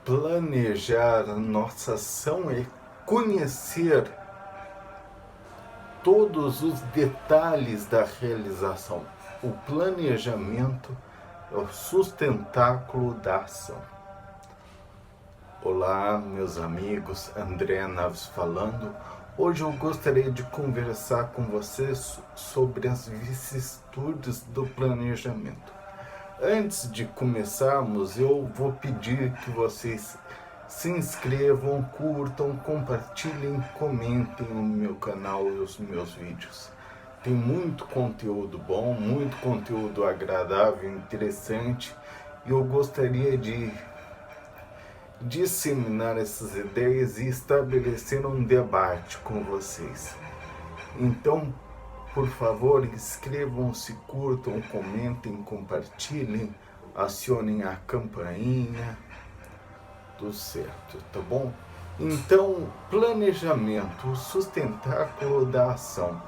Planejar a nossa ação é conhecer todos os detalhes da realização. O planejamento é o sustentáculo da ação. Olá, meus amigos, André Naves falando. Hoje eu gostaria de conversar com vocês sobre as vicissitudes do planejamento. Antes de começarmos, eu vou pedir que vocês se inscrevam, curtam, compartilhem, comentem no meu canal e os meus vídeos. Tem muito conteúdo bom, muito conteúdo agradável, interessante, e eu gostaria de disseminar essas ideias e estabelecer um debate com vocês. Então, por favor, inscrevam-se, curtam, comentem, compartilhem, acionem a campainha, tudo certo, tá bom? Então, planejamento, o sustentáculo da ação.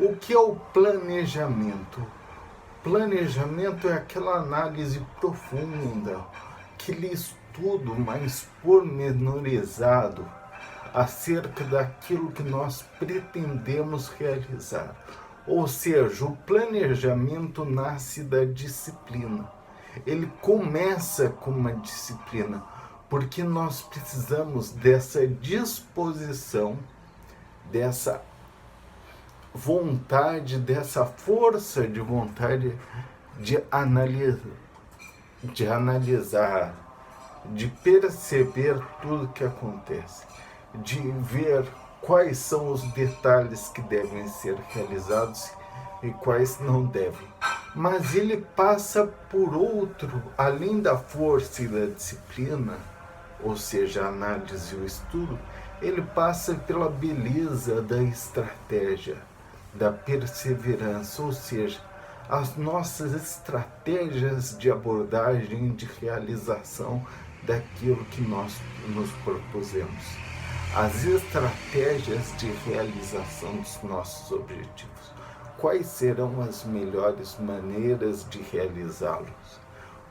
O que é o planejamento? Planejamento é aquela análise profunda, aquele estudo mais pormenorizado acerca daquilo que nós pretendemos realizar. Ou seja, o planejamento nasce da disciplina. Ele começa com uma disciplina, porque nós precisamos dessa disposição, dessa vontade, dessa força de vontade de analisar, de perceber tudo que acontece, de ver quais são os detalhes que devem ser realizados e quais não devem. Mas ele passa por outro, além da força e da disciplina, ou seja, a análise e o estudo, ele passa pela beleza da estratégia, da perseverança, ou seja, as nossas estratégias de abordagem, de realização daquilo que nós nos propusemos. As estratégias de realização dos nossos objetivos. Quais serão as melhores maneiras de realizá-los?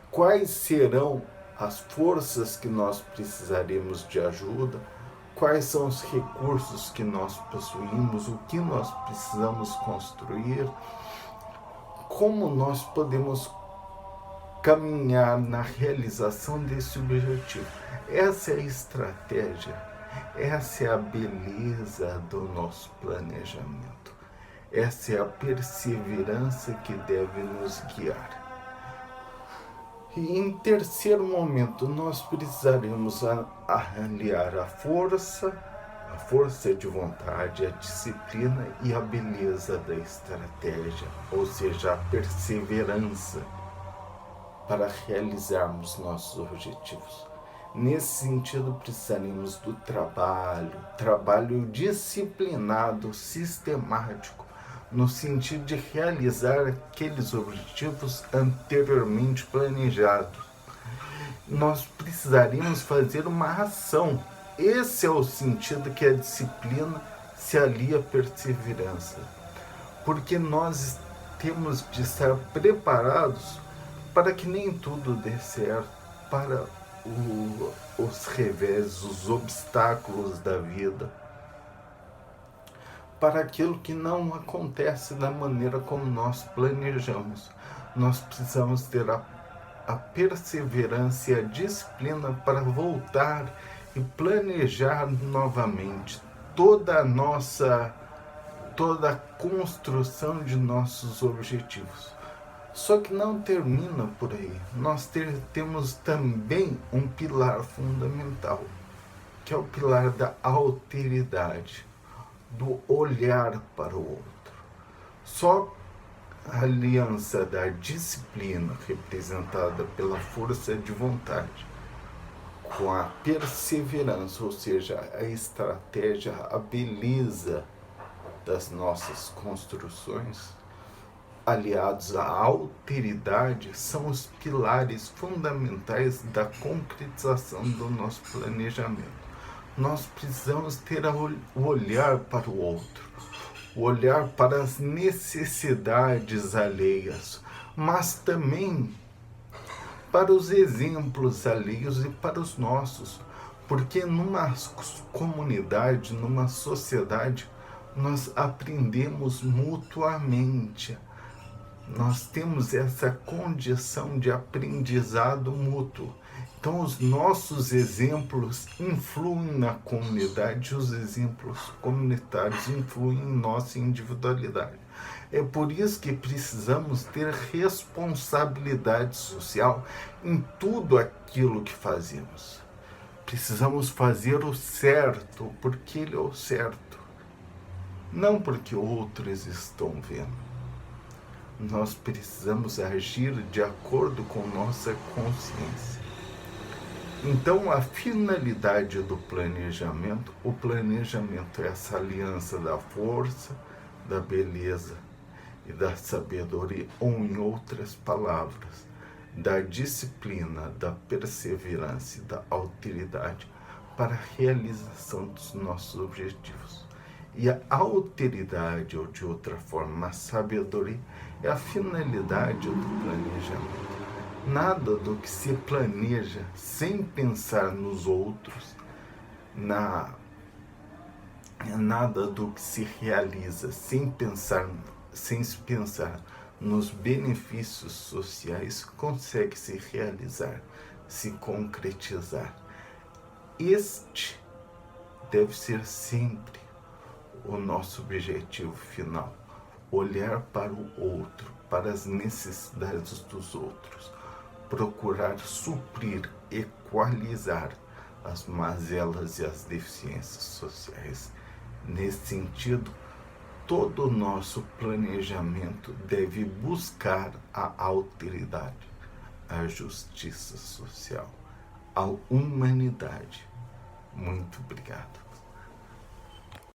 Quais serão as forças que nós precisaremos de ajuda? Quais são os recursos que nós possuímos? O que nós precisamos construir? Como nós podemos caminhar na realização desse objetivo? Essa é a estratégia, essa é a beleza do nosso planejamento, essa é a perseverança que deve nos guiar. E em terceiro momento, nós precisaremos aliar a força de vontade, a disciplina e a beleza da estratégia, ou seja, a perseverança para realizarmos nossos objetivos. Nesse sentido, precisaremos do trabalho disciplinado, sistemático, no sentido de realizar aqueles objetivos anteriormente planejados. Nós precisaríamos fazer uma ação. Esse é o sentido que a disciplina se alia à perseverança. Porque nós temos de estar preparados para que nem tudo dê certo, para os revés, os obstáculos da vida, para aquilo que não acontece da maneira como nós planejamos. Nós precisamos ter a perseverança e a disciplina para voltar e planejar novamente toda a construção de nossos objetivos. Só que não termina por aí. Nós temos também um pilar fundamental, que é o pilar da alteridade, do olhar para o outro. Só a aliança da disciplina, representada pela força de vontade, com a perseverança, ou seja, a estratégia, a beleza das nossas construções, aliados à alteridade, são os pilares fundamentais da concretização do nosso planejamento. Nós precisamos ter o olhar para o outro, o olhar para as necessidades alheias, mas também para os exemplos alheios e para os nossos, porque numa comunidade, numa sociedade, nós aprendemos mutuamente. Nós temos essa condição de aprendizado mútuo. Então, os nossos exemplos influem na comunidade, os exemplos comunitários influem em nossa individualidade. É por isso que precisamos ter responsabilidade social em tudo aquilo que fazemos. Precisamos fazer o certo, porque ele é o certo, não porque outros estão vendo. Nós precisamos agir de acordo com nossa consciência. Então, a finalidade do planejamento, o planejamento é essa aliança da força, da beleza e da sabedoria, ou em outras palavras, da disciplina, da perseverança e da alteridade para a realização dos nossos objetivos. E a alteridade, ou de outra forma, a sabedoria, é a finalidade do planejamento. Nada do que se planeja sem pensar nos outros, nada do que se realiza sem se pensar nos benefícios sociais consegue se realizar, se concretizar. Este deve ser sempre o nosso objetivo final: olhar para o outro, para as necessidades dos outros, procurar suprir, equalizar as mazelas e as deficiências sociais. Nesse sentido, todo o nosso planejamento deve buscar a alteridade, a justiça social, a humanidade. Muito obrigado.